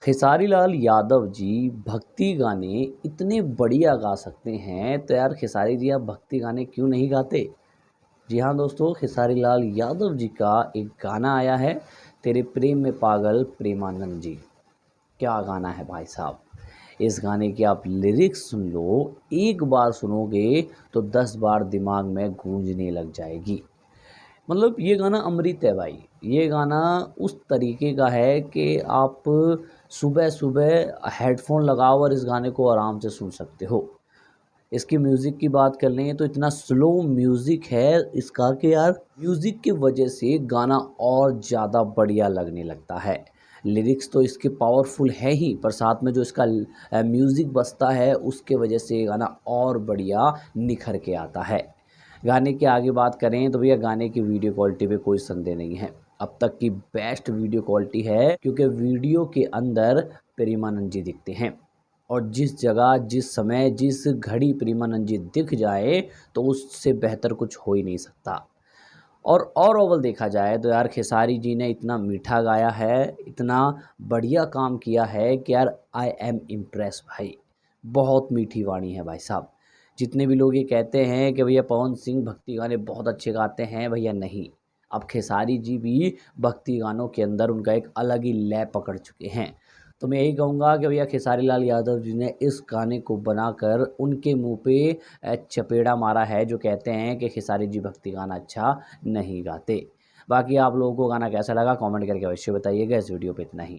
खेसारी लाल यादव जी भक्ति गाने इतने बढ़िया गा सकते हैं, तो यार खेसारी जी आप भक्ति गाने क्यों नहीं गाते? जी हाँ दोस्तों, खेसारी लाल यादव जी का एक गाना आया है, तेरे प्रेम में पागल प्रेमानंद जी। क्या गाना है भाई साहब। इस गाने की आप लिरिक्स सुन लो, एक बार सुनोगे तो 10 बार दिमाग में गूंजने लग जाएगी। मतलब ये गाना अमृत है भाई। ये गाना उस तरीके का है कि आप सुबह सुबह हेडफोन लगाओ और इस गाने को आराम से सुन सकते हो। इसकी म्यूज़िक की बात कर लें तो इतना स्लो म्यूज़िक है इसका कि यार म्यूज़िक की वजह से गाना और ज़्यादा बढ़िया लगने लगता है। लिरिक्स तो इसके पावरफुल है ही, पर साथ में जो इसका म्यूज़िक बजता है उसके वजह से ये गाना और बढ़िया निखर के आता है। गाने की आगे बात करें तो भैया गाने की वीडियो क्वालिटी पे कोई संदेह नहीं है, अब तक की बेस्ट वीडियो क्वालिटी है, क्योंकि वीडियो के अंदर प्रेमानंद जी दिखते हैं और जिस जगह जिस समय जिस घड़ी प्रेमानंद जी दिख जाए तो उससे बेहतर कुछ हो ही नहीं सकता। और ओवल देखा जाए तो यार खेसारी जी ने इतना मीठा गाया है, इतना बढ़िया काम किया है कि यार आई एम इम्प्रेस भाई। बहुत मीठी वाणी है भाई साहब। जितने भी लोग ये कहते हैं कि भैया पवन सिंह भक्ति गाने बहुत अच्छे गाते हैं, भैया नहीं। अब खेसारी जी भी भक्ति गानों के अंदर उनका एक अलग ही लय पकड़ चुके हैं। तो मैं यही कहूँगा कि भैया खेसारी लाल यादव जी ने इस गाने को बनाकर उनके मुंह पे चपेड़ा मारा है, जो कहते हैं कि खेसारी जी भक्ति गाना अच्छा नहीं गाते। बाकी आप लोगों को गाना कैसा लगा कमेंट करके अवश्य बताइएगा। इस वीडियो पे इतना ही।